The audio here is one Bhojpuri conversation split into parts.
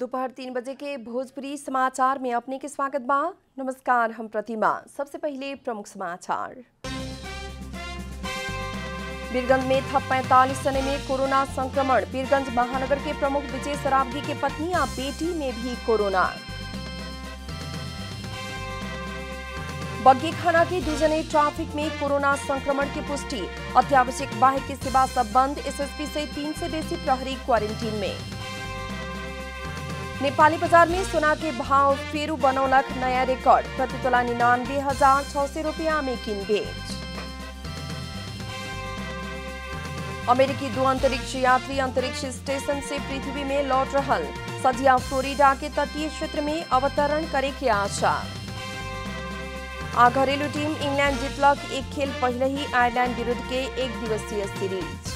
दोपहर 3 बजे के भोजपुरी समाचार में अपने के स्वागत बा। नमस्कार, हम प्रतिमा। सबसे पहले प्रमुख समाचार। वीरगंज में थप 45 जने में कोरोना संक्रमण। वीरगंज महानगर के प्रमुख विजय सरावगी के पत्नी और बेटी में भी कोरोना। बग्गी खाना के 2 जने ट्रैफिक में कोरोना संक्रमण की पुष्टि। अत्यावश्यक बाहर की सेवा सब बंद। एसएसपी से 3 से बेसी प्रहरी क्वारेंटीन में। नेपाली बाजार में सोना के भाव फेरू बनौलक नया रिकॉर्ड। प्रति तोला 99,600 रुपया में किन बेच। अमेरिकी 2 अंतरिक्ष यात्री अंतरिक्ष स्टेशन से पृथ्वी में लौट रहल। सजिया फ्लोरिडा के तटीय क्षेत्र में अवतरण करे के आशा। आ घरेलू टीम इंग्लैंड जीतलक एक खेल पहले ही आयरलैंड विरुद्ध के 1 दिवसीय सीरीज।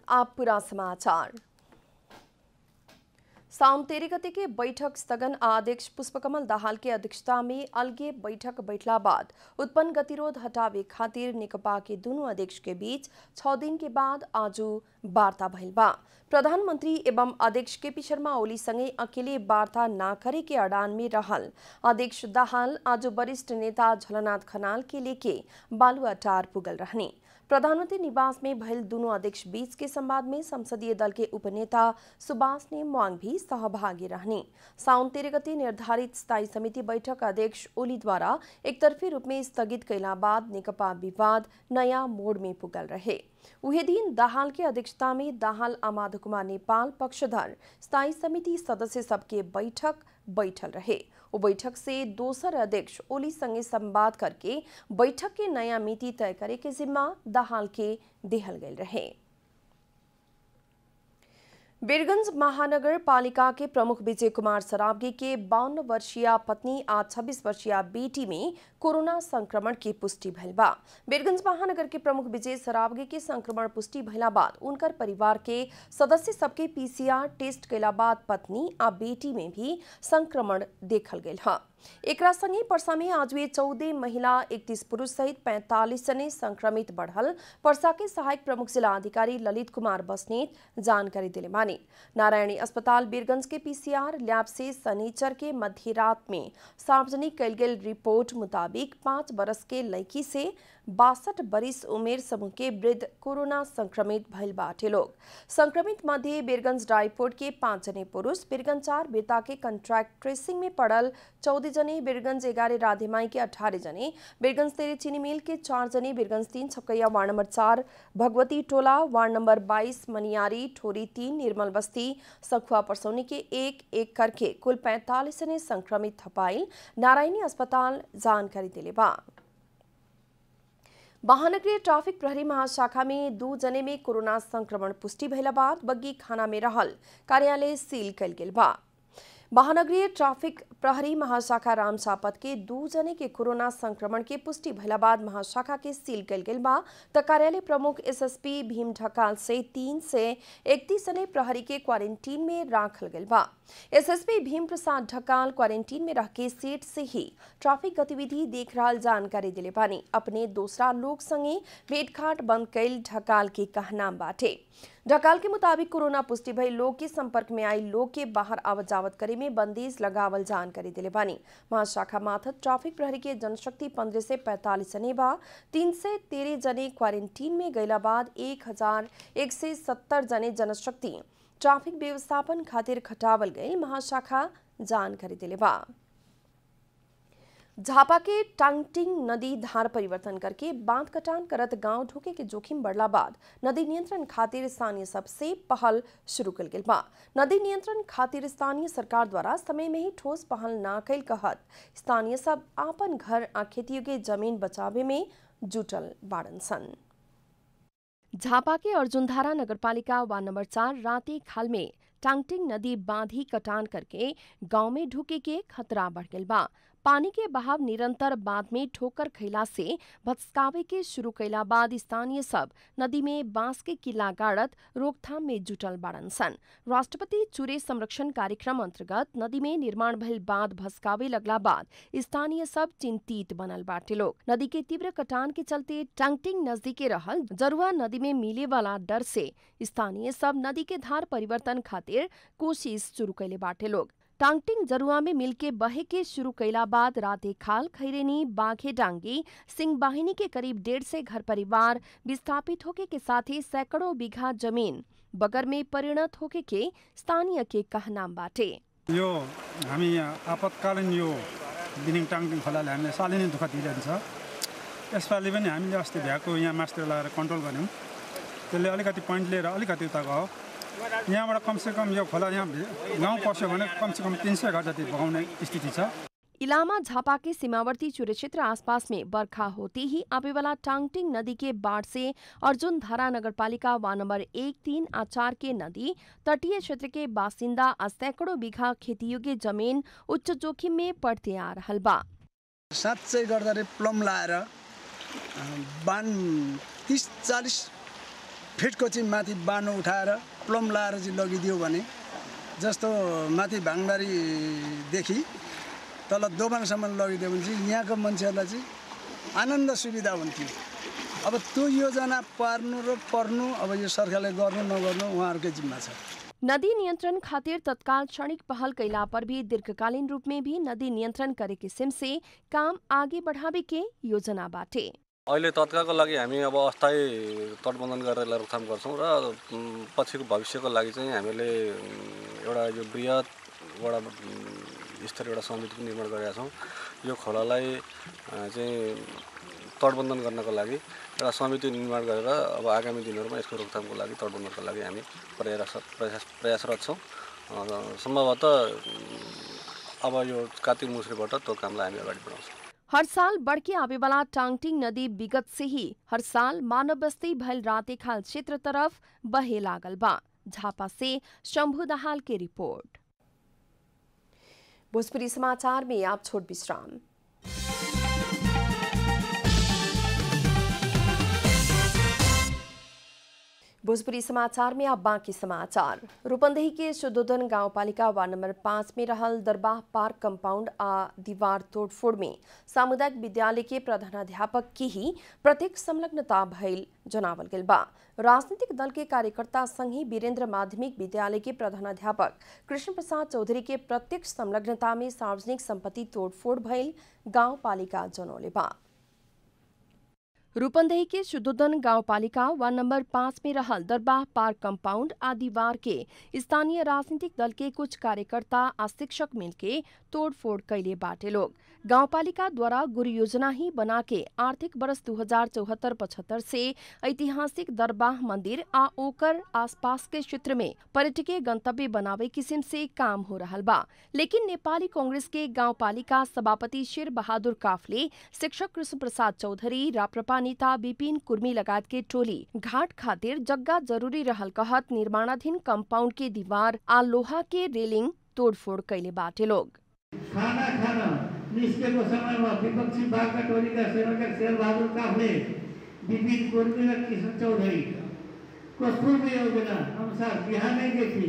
आप पूरा समाचार। साउन 13 गते के बैठक स्थगन अध्यक्ष पुष्पकमल दाहाल के अध्यक्षता में अलगे बैठक बैठला बाद उत्पन्न गतिरोध हटावे खातिर नेकपा के दोनों अध्यक्ष के बीच 6 दिन के बाद आज वार्ता भइल बा। प्रधानमंत्री एवं अध्यक्ष केपी शर्मा ओली संगे अकेले वार्ता न करे के अड़ान में रहल अध्यक्ष दाहाल आज वरिष्ठ नेता झलनाथ खनाल के लेके बालुआटार पुगल रहनी। प्रधानमंत्री निवास में भइल दोनों अध्यक्ष बीच के संवाद में संसदीय दल के उपनेता सुभाष नेमवांग भी सहभागी रहनी। साउन 13 गते निर्धारित स्थायी समिति बैठक अध्यक्ष ओली द्वारा एकतरफी रूप में स्थगित कैला बाद नेकपा विवाद नया मोड़ में पुगल रहे। उहे दिन दाहाल के अध्यक्षता में दाहाल आ माधव कुमार नेपाल पक्षधर स्थायी समिति सदस्य सबके बैठक बैठल रहे। वो बैठक से दोसर अध्यक्ष ओली संगे संवाद करके बैठक के नया मिति तय करे के जिम्मा दाहाल के देहल गए रहे। वीरगंज महानगर पालिका के प्रमुख विजय कुमार सरावगी के 52 वर्षीय पत्नी आ 26 वर्षीय बेटी में कोरोना संक्रमण की पुष्टि भइल बा। वीरगंज महानगर के प्रमुख विजय सरावगी के संक्रमण पुष्टि भइला बाद उनकर परिवार के सदस्य सबके पीसीआर टेस्ट कैला बाद पत्नी आ बेटी में भी संक्रमण देखल गयल है। एकरा संगे पर्सा में आज 14 महिला 31 पुरुष सहित 45 जने संक्रमित बढ़ल पर्सा के सहायक प्रमुख जिला अधिकारी ललित कुमार बस्नेत जानकारी दिले बानी। नारायणी अस्पताल वीरगंज के पीसीआर लैब से शनिचर के मध्य रात में सार्वजनिक कैल गेल रिपोर्ट मुताबिक 5 बरस के लड़की से 62 बरिस उमेर समूह के वृद्ध कोरोना संक्रमित भइल बाटे लोग। संक्रमित मध्य वीरगंज डाईपोर्ट के 5 जने पुरुष, वीरगंज 4 बेता के कंट्रैक्ट ट्रेसिंग में पड़ल 14 जने, वीरगंज 11 राधेमाई के 18 जने, वीरगंज 13 चीनी मिल के 4 जने, वीरगंज 3 छपकैया वार्ड नंबर 4 भगवती टोला, वार्ड नंबर 22 मनियारी ठोरी 3 निर्मल बस्ती सखुआ परसौनी के 1 करके कुल 45 जने संक्रमित थपाइल नारायणी अस्पताल जानकारी दिले बा। महानगरीय ट्रैफिक प्रहरी महाशाखा में 2 जने में कोरोना संक्रमण पुष्टि भइला बाद बग्गी खाना में रहल कार्यालय सील कैल गेल बा। महानगरीय ट्रैफिक प्रहरी महाशाखा रामसापत के 2 जने के कोरोना संक्रमण के पुष्टि भइला बाद महाशाखा के सील कैल गेल बा त कार्यालय प्रमुख एसएसपी भीम ढकाल से 3 से 31 जने प्रहरी के क्वारंटीन में राखल गेल बा। एसएसपी भीम प्रसाद ढकाल क्वारंटीन में रह के सेट से ही ट्रैफिक गतिविधि देख रहल जानकारी दिले बानी। अपने दूसरा लोग संगे भेंटघाट बंद कैल ढकाल के कहना बाटे। ढकाल के मुताबिक कोरोना पुष्टि भइल लोग के संपर्क में आई लोग के बाहर आवत जावत करे में बंदिश लगावल जानकारी दिले बानी। महाशाखा माथत ट्रैफिक प्रहरी के जनशक्ति 15 से 45 जने बा। 3 से 13 जने क्वारंटीन में गैला बाद 1170 जने जनशक्ति ट्रैफिक व्यवस्थापन खातिर खटावल गई महाशाखा जानकारी दिले बा। झापा के टांगटिंग नदी धार परिवर्तन करके बांध कटान करत गांव ढुके के जोखिम बढ़ला बाद नदी नियंत्रण खातिर स्थानीय सबसे पहल शुरू कल गेल बा। नदी नियंत्रण खातिर स्थानीय सरकार द्वारा समय में ही ठोस पहल न कैल कहत स्थानीय सब आपन घर आ खेतियों के जमीन बचावे में जुटल बाड़न सन। झापा के अर्जुनधारा नगरपालिका वार्ड नंबर 4 राती खाल में टांगटिंग नदी बांधी कटान करके गांव में ढुके के खतरा बढ़ गया बा। पानी के बहाव निरंतर बांध में ठोकर खैला से भत्कावे के शुरू कैला बाद स्थानीय सब नदी में बांस के किला गाड़त रोकथाम में जुटल बाड़न सन। राष्ट्रपति चुरे संरक्षण कार्यक्रम अंतर्गत नदी में निर्माण भइल बांध भत्कावे लगला बाद स्थानीय सब चिंतित बनल बाटे लोग। नदी के तीव्र कटान के चलते टांगटिंग नजदीके रहल जरुआ नदी में मिले वाला डर से स्थानीय सब नदी के धार परिवर्तन खातिर कोशिश शुरू कैले बाटे लोग। टांगटिंग जरुआ में मिलके बहे के शुरू कैला बाद राते खाल, खैरेनी, बाघे डांगी, सिंह बाहिनी के करीब 150 घर परिवार विस्थापित होके के साथ ही सैकड़ों बीघा जमीन बगर में परिणत होके के स्थानीय के कहना बाटे। यो हामी आपतकालीन यो बिनिङ टाङटिङ खोलाले हामीले सालै नै दुःख दिइरहन्छ। यसपालि पनि हामीले अस्ति भ्याएको यहाँ मास्टर लगाएर कन्ट्रोल गर्यौँ। त्यसले अलिकति पोइन्ट लिएर अलिकति उता गयो। यहाँबाट कमसेकम यो खोला यहाँ गाउँ पस्यो भने कमसेकम 300 घर जति बगाउने स्थिति छ। इलामा झापा के सीमावर्ती चुरे क्षेत्र आसपास में बरखा होते ही आने वाला टांगटिंग नदी के बाढ़ से अर्जुन धारा नगरपालिका वार्ड नंबर 1, 3 और 4 के नदी तटीय क्षेत्र के बासिंदा सैकड़ों बीघा खेती योग्य जमीन उच्च जोखिम में पड़ते आ रहल बा। साँच्चै गर्दा प्लम लाएर बान 30-40 फिटको चाहिँ माथि बानो उठाएर प्लम लाएर चाहिँ लगिदियो भने जस्तो माथि भाङबारीदेखि तल दोबानसम्म लगिदियो भने चाहिँ यहाँको मान्छेहरूलाई चाहिँ आनन्द सुविधा हुन्थ्यो। अब त्यो योजना पार्नु र पर्नु अब यो सरकारले गर्नु नगर्नु उहाँहरूकै जिम्मा छ। नदी नियंत्रण खातिर तत्काल क्षणिक पहल कैला पर भी दीर्घकालीन रूप में भी नदी नियंत्रण करे किसिम से काम आगे बढ़ावे के योजना बाटे। अहिले तत्कालको लागि हामी अब अस्थायी तटबन्धन गरेर रोकथाम गर्छौं र पछिको भविष्यको लागि चाहिँ हामीले एउटा यो बृहत वडा स्तरीय एउटा समिति पनि निर्माण गरेका छौं। यो खोलालाई चाहिँ तटबन्धन गर्नको लागि एउटा समिति निर्माण गरेर अब आगामी दिनहरुमा यसको रोकथामको लागि तटबन्धनको लागि हामी प्रयासरत छौं। सम्भवतः अब यो कार्तिक मुसरीबाट त्यो कामलाई हामी अगाडि बढाउँछौं। हर साल बढ़के आवे वाला टांगटिंग नदी विगत से ही हर साल मानव बस्ती भइल रातेखाल क्षेत्र तरफ बहे लागल बा। झापा से शंभू दाहाल की रिपोर्ट। भोजपुरी समाचार में आप छोट विश्राम। भोजपुरी समाचार में अब बाकी समाचार। रूपंदेही के शुद्धोधन गांवपालिका वार्ड नंबर 5 में रहल दरबाह पार्क कंपाउंड आ दीवार तोड़फोड़ में सामुदायिक विद्यालय के प्रधानाध्यापक की ही प्रत्यक्ष संलग्नता भइल जनावल गेल बा। राजनीतिक दल के कार्यकर्ता संग ही वीरेंद्र माध्यमिक विद्यालय के प्रधानाध्यापक कृष्ण प्रसाद चौधरी के प्रत्यक्ष संलग्नता में सार्वजनिक संपत्ति तोड़फोड़ भइल गांवपालिका जनौले बा। रूपंदेही के शुद्धोधन गांवपालिका वार्ड नंबर 5 में रहल दरबाह पार्क कंपाउंड आदिवार के स्थानीय राजनीतिक दल के कुछ कार्यकर्ता आ शिक्षक मिलके तोड़फोड़ कैले बाटे लोग। गांवपालिका द्वारा गुरु योजना ही बना के आर्थिक वर्ष 2074-75 से ऐतिहासिक दरबाह मंदिर आ ओकर आसपास के क्षेत्र में पर्यटकीय गंतव्य बनावे किस्म से काम हो रहल बा। लेकिन नेपाली कांग्रेस के गांवपालिका सभापति शेर बहादुर काफले, शिक्षक कृष्ण प्रसाद चौधरी, राप्रपा नेता विपिन कुर्मी लगायत के टोली घाट खातिर जग्गा जरूरी रहल कहत निर्माणाधीन कंपाउंड के दीवार आ लोहा के रेलिंग तोड़फोड़ कैले बाटे लोग। खाना निस्केको समयमा विपक्षी बाघका टोलीका सेवक शेर बहादुर काफले, विपिन कुर्मी र कृष्ण चौधरीको पूर्व योजना अनुसार बिहानैदेखि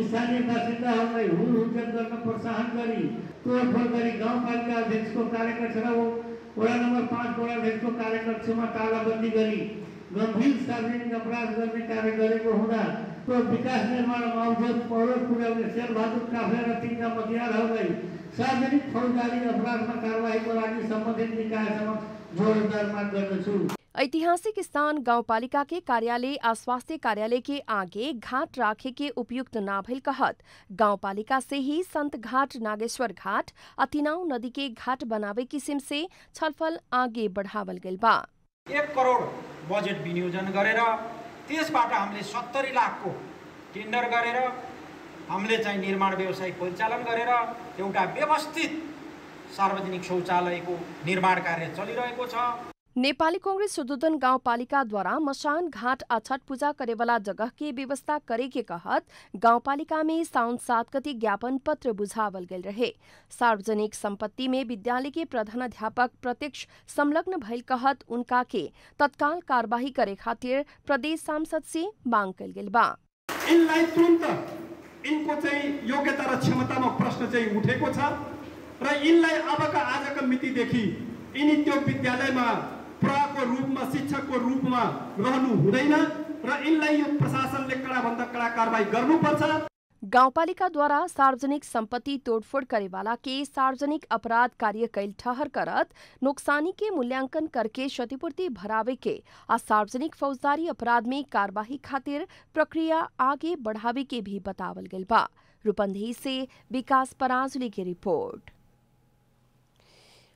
स्थानीय बासिन्दाहरूलाई हुलहुल्चल गर्न प्रोत्साहन गरी तोडफोड गरी गाउँपालिका अध्यक्षको कार्यकक्ष र वडा नम्बर 5 वडा अध्यक्षको कार्यकक्षमा तालाबन्दी गरी गम्भीर सार्वजनिक अपराध गर्ने कार्य गरेको हुँदा त्यो विकास निर्माणमा अवरोध पुर्याउने शेर बहादुर काफले र तिनका मतियारहरूलाई सार्वजनिक फौजदारी अपराधमा कारबाहीको लागि सम्बन्धित निकायसँग जोरदार माग गर्दछु। ऐतिहासिक स्थान गांवपालिका के कार्यालय आ स्वास्थ्य कार्यालय के आगे घाट राखे के उपयुक्त ना भइल कहत गांवपालिका से ही संत घाट, नागेश्वर घाट, अतिनाउ नदी के घाट बनावे किसिम से छलफल आगे बढ़ावल गेल बा। 1 करोड बजेट विनियोजन गरेर त्यसबाट हामीले 70 लाखको टेन्डर गरेर हामीले चाहिँ निर्माण व्यवसाय परिचालन गरेर एउटा व्यवस्थित सार्वजनिक शौचालयको निर्माण कार्य चलिरहेको छ। नेपाली कांग्रेस सुदुदन गाउँपालिका द्वारा मशान घाट आ छठ पूजा करे वाला जगह की व्यवस्था करे के कहत गाउँपालिका में साउन 7 गते ज्ञापन पत्र बुझावल गेल रहे। सार्वजनिक संपत्ति में विद्यालय के प्रधानाध्यापक प्रत्यक्ष संलग्न भइल कहत उनका के तत्काल कार्यवाही करे खातिर प्रदेश सांसद से मांग कल गेल बा। इनलाई तुरन्त इनको चाहिँ योग्यता र क्षमतामा प्रश्न चाहिँ उठेको छ र इनलाई अबका आजका मितिदेखि यिनी त्यो विद्यालयमा प्रको रूपमा शिक्षकको रूपमा रहनु हुँदैन र इनलाई यो प्रशासनले कडाभन्दा कडा कारबाही गर्नुपर्छ। गाउँपालिका द्वारा सार्वजनिक संपत्ति तोड़फोड़ करे वाला के सार्वजनिक अपराध कार्य कैल ठहर करत नुकसानी के मूल्यांकन करके क्षतिपूर्ति भरावे के आ सार्वजनिक फौजदारी अपराध में कार्यवाही खातिर प्रक्रिया आगे बढ़ावे के भी बतावल गइल बा। रूपंदेही से विकास पराजुली की रिपोर्ट।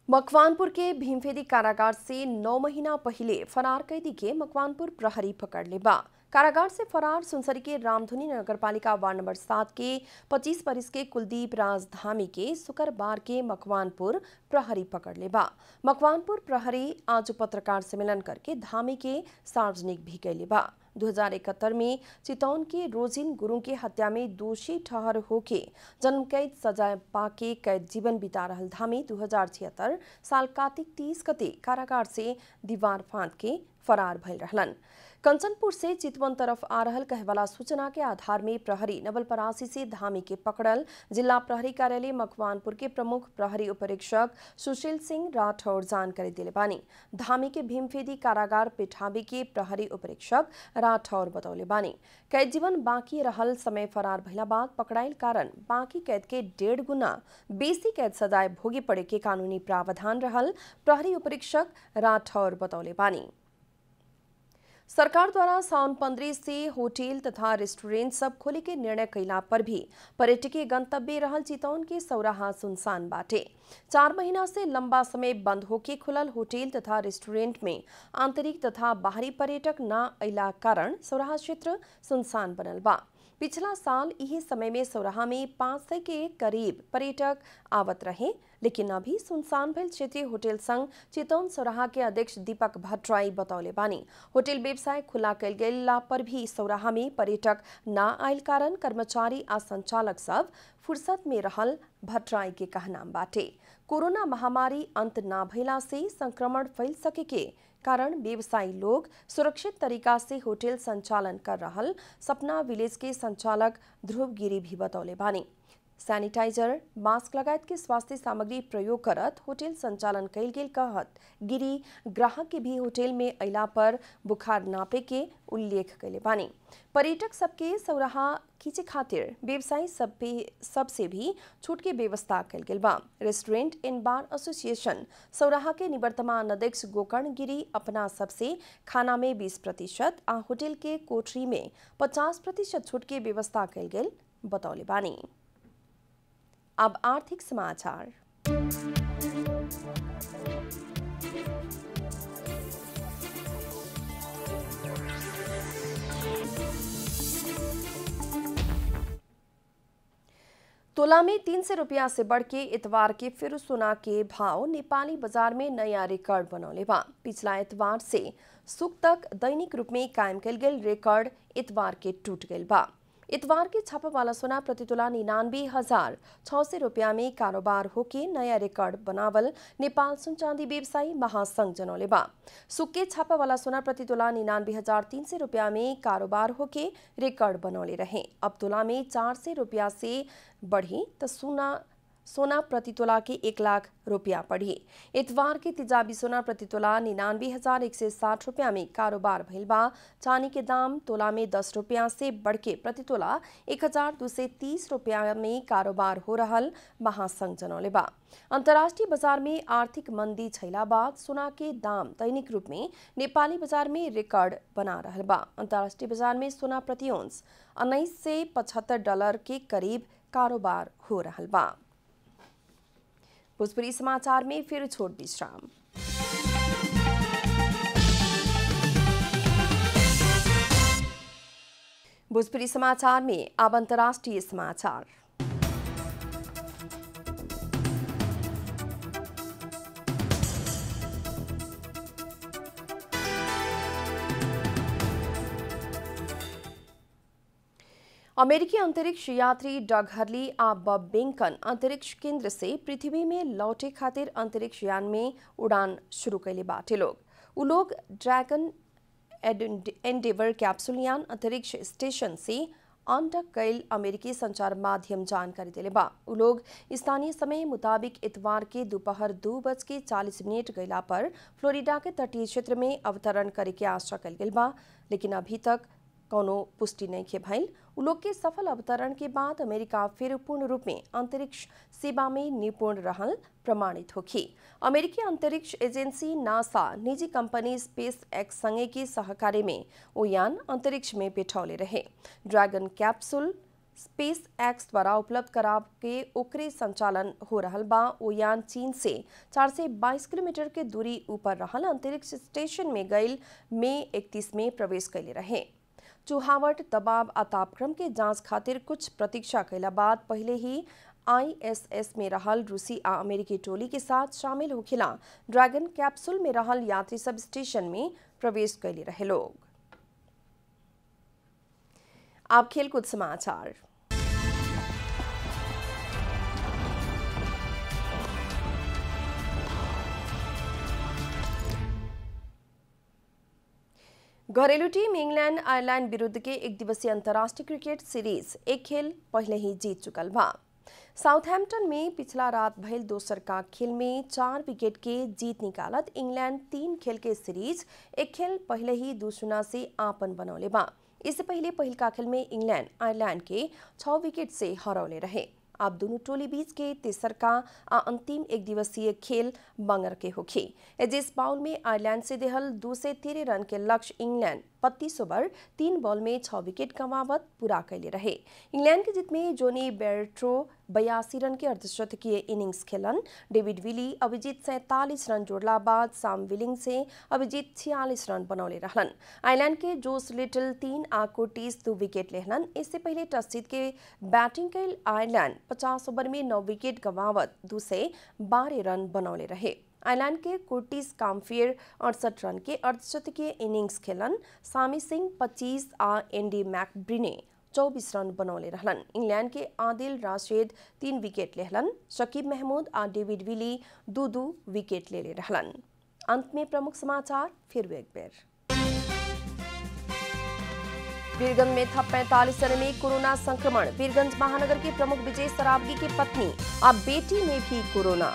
मकवानपुर के भीमफेदी कारागार से 9 महीना पहले फरार कैदी के मकवानपुर प्रहरी पकड़ ले बा। कारागार से फरार सुनसरी के रामधुनी नगरपालिका वार्ड नंबर 7 के 25 वर्ष के कुलदीप राजधामी के शुक्रवार के मकवानपुर प्रहरी पकड़ ले बा। मकवानपुर प्रहरी आज पत्रकार सम्मेलन करके धामी के सार्वजनिक भी कैले बा। 2071 में चितौन के रोजिन गुरुङ के हत्या में दोषी ठहर होके जन्म कैद सजाय पाके कैद जीवन बिता रहल धामी 2076 साल कार्तिक 30 गते कारागार से दीवार फांद के फरार भइल रहलन। कंचनपुर से चितवन तरफ आ रहल कहवाला सूचना के आधार में प्रहरी नवलपरासी से धामी के पकड़ल जिला प्रहरी कार्यालय मकवानपुर के प्रमुख प्रहरी उपरीक्षक सुशील सिंह राठौर जानकारी दिले बानी। धामी के भीमफेदी कारागार पेठाबी के प्रहरी उपरीक्षक राठौर बतौले बानी कैद जीवन बाकी रहल समय फरार भइला बाद पकड़ाइल कारण बाकी कैद के 1.5 गुना बेसी कैद सजाय भोगी पड़े के कानूनी प्रावधान रहल प्रहरी उपरीक्षक राठौर बतौले बानी। सरकार द्वारा साउन 15 से होटल तथा रेस्टोरेंट सब खोले के निर्णय कैला पर भी पर्यटकीय गंतव्य रहल चितौन के सौराहा सुनसान बाटे। 4 महीना से लंबा समय बंद होके खुलल होटल तथा रेस्टोरेंट में आंतरिक तथा बाहरी पर्यटक न अइला कारण सौराहा क्षेत्र सुनसान बनल बा। पिछला साल यही समय में सौराहा में 500 के करीब पर्यटक आवत रहे, लेकिन अभी सुनसान भइल क्षेत्रीय होटल संघ चितौन सौराहा के अध्यक्ष दीपक भट्टराई बतौले बानी होटल व्यवसाय खुला कैल गेला पर भी सौराहा में पर्यटक न आयल कारण कर्मचारी आ संचालक सब फुर्सत में रहल भट्टराई के कहना बाटे। कोरोना महामारी अंत न भइला से संक्रमण फैल सके के कारण व्यवसायी लोग सुरक्षित तरीका से होटल संचालन कर रहल सपना विलेज के संचालक ध्रुव गिरी भी बतौले बानी। सैनिटाइजर मास्क लगायत के स्वास्थ्य सामग्री प्रयोग करत होटल संचालन कैल गेल कहत गिरी ग्राहक के भी होटल में अइला पर बुखार नापे के उल्लेख कैले बानी। पर्यटक सबके सौराहा खींचे खातिर व्यवसायी सबसे भी छूट के व्यवस्था कैल गेल बा। Restaurant and bar association Sauraha के निवर्तमान अध्यक्ष गोकर्ण गिरी अपना सबसे खाना में 20% आ होटल के कोठरी में 50% छूट के व्यवस्था कैल गेल बतौले बानी। अब आर्थिक समाचार। तोला में 300 रुपया से बढ़ के इतवार के फिर सोना के भाव नेपाली बाजार में नया रिकॉर्ड बनौले बा। पिछला इतवार से सुख तक दैनिक रूप में कायम कैल गेल रिकॉर्ड इतवार के टूट गइल बा। इतवार के छापा वाला सोना प्रति तोला 99,600 रुपया में कारोबार होके नया रिकॉर्ड बनावल नेपाल सुन चांदी व्यवसायी महासंघ जनौले बा। सुख के छापा वाला सोना प्रति तोला 99,300 रुपया में कारोबार होके रिकॉर्ड बनौले रहे। अब तोला में 400 रुपया से बढ़ी तो सोना प्रति तोला के 1 लाख रुपया बढ़ी। इतवार के तेजाबी सोना प्रति तोला 99,160 रुपया में कारोबार भइल बा। चांदी के दाम तोला में 10 रुपया से बढ़ के प्रति तोला 1,230 रुपया में कारोबार हो रहल महासंघ जनौले बा। अंतर्राष्ट्रीय बाजार में आर्थिक मंदी छैला बाद सोना के दाम दैनिक रूप में नेपाली बाजार में रिकॉर्ड बना रहल बा। अंतर्राष्ट्रीय बाजार में सोना प्रति औंस 1975 डॉलर के करीब कारोबार हो रहल बा। भोजपुरी समाचार में फिर छोट विश्राम। भोजपुरी समाचार में अब अंतर्राष्ट्रीय समाचार। अमेरिकी अंतरिक्ष यात्री डग हर्ली और बब बेंकन अंतरिक्ष केंद्र से पृथ्वी में लौटे खातिर अंतरिक्ष यान में उड़ान शुरू कैले बाटे लोग ड्रैगन एंडेवर कैप्सूल यान अंतरिक्ष स्टेशन से अनडक कैल अमेरिकी संचार माध्यम जानकारी दिले बा। उ लोग स्थानीय समय मुताबिक इतवार के दोपहर 2:40 गैला पर फ्लोरिडा के तटीय क्षेत्र में अवतरण करे के आशा कल गेल बा, लेकिन अभी तक कोनो पुष्टि नहीं के भइल। उ लोग के सफल अवतरण के बाद अमेरिका फिर पूर्ण रूप में अंतरिक्ष सेवा में निपुण रहल प्रमाणित होखी। अमेरिकी अंतरिक्ष एजेंसी नासा निजी कंपनी स्पेस एक्स संगे के सहकार्य में ओ यान अंतरिक्ष में पेठौले रहे। ड्रैगन कैप्सूल स्पेस एक्स द्वारा उपलब्ध कराव के ओकरे संचालन हो रहल बा। ओ यान चीन से 422 किलोमीटर के दूरी ऊपर रहल अंतरिक्ष स्टेशन में गईल मई 31 में प्रवेश कैले रहे। चुहावट दबाव आ तापक्रम के जांच खातिर कुछ प्रतीक्षा कैला बाद पहले ही ISS में रहल रूसी आ अमेरिकी टोली के साथ शामिल होखिला ड्रैगन कैप्सूल में रहल यात्री सब स्टेशन में प्रवेश कैले रहे लोग। आप खेलकूद समाचार। घरेलू टीम इंग्लैंड आयरलैंड विरुद्ध के एक दिवसीय अंतर्राष्ट्रीय क्रिकेट सीरीज एक खेल पहले ही जीत चुकल बा। साउथहैम्पटन में पिछला रात भइल दोसर का खेल में 4 विकेट के जीत निकालत इंग्लैंड 3 खेल के सीरीज एक खेल पहले ही 2-0 से आपन बनौले बा। इससे पहले पहिल का खेल में इंग्लैंड आयरलैंड के 6 विकेट से हरौले रहे। अब दोनों टोली बीच के तेसर का अंतिम एक दिवसीय खेल बंगर के होखी। एजिस बाउल में आयरलैंड से देहल 213 रन के लक्ष्य इंग्लैंड 32 ओवर 3 बॉल में 6 विकेट गंवावत पूरा कैले रहे। इंग्लैंड की जीत में जोनी बेर्ट्रो 82 रन के अर्धशतकीय इनिंग्स खेलन। डेविड विली अभिजीत 47 रन जोड़ला बाद साम विलिंग से अभिजीत 46 रन बनौले रहलन। आयरलैंड के जोस लिटिल 3 आ कोटिस 2 विकेट लेहलन। इससे पहले टॉस जीत के बैटिंग कैल आयरलैंड 50 ओवर में 9 विकेट गंवावत 212 रन बनौले रहे। आयरलैंड के कोर्टिस काम्फियर 68 रन के अर्धशतकीय इनिंग्स खेलन। सामी सिंह 25 आ एंडी मैकब्रिने 24 रन बनौले रहलन। इंग्लैंड के आदिल राशिद 3 विकेट लेहलन। शकीब महमूद आ डेविड विली 2-2 विकेट ले रहलन। अंत में प्रमुख समाचार फिर एक बेर। वीरगंज में थप 45 जने में कोरोना संक्रमण। वीरगंज महानगर के प्रमुख विजय सरावगी की पत्नी अब बेटी में भी कोरोना।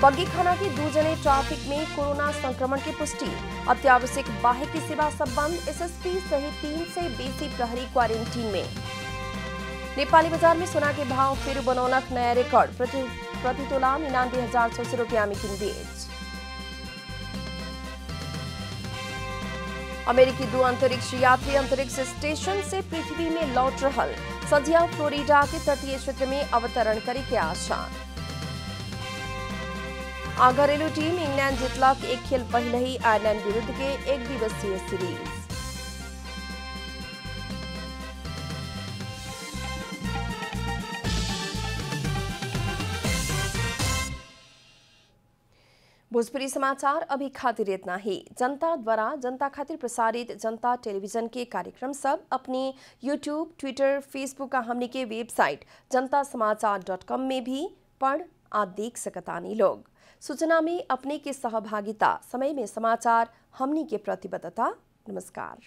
बग्गीखाना के 2 जने ट्रैफिक में कोरोना संक्रमण की पुष्टि। अत्यावश्यक बाह्य की सेवा सब बंद। SSP सहित 3 से बेसी प्रहरी क्वारंटीन में। नेपाली बाजार में सोना के भाव फिर बनौलक नया रिकॉर्ड। प्रति तोला 99,600 रुपया में किन बेच। अमेरिकी 2 अंतरिक्ष यात्री अंतरिक्ष स्टेशन से पृथ्वी में लौट रहल। संध्या फ्लोरिडा के तटीय क्षेत्र में अवतरण करे के आशा। घरेलू टीम इंग्लैंड जीतलक एक खेल पहले ही आयरलैंड विरुद्ध के एक दिवसीय सीरीज। भोजपुरी समाचार अभी खातिर इतना ही। जनता द्वारा जनता खातिर प्रसारित जनता टेलीविजन के कार्यक्रम सब अपने यूट्यूब, ट्विटर, फेसबुक का हमनी के वेबसाइट जनतासमाचार.com में भी पढ़ आ देख सकतानी लोग। सूचना में अपने के सहभागिता, समय में समाचार, हमनी के प्रतिबद्धता। नमस्कार।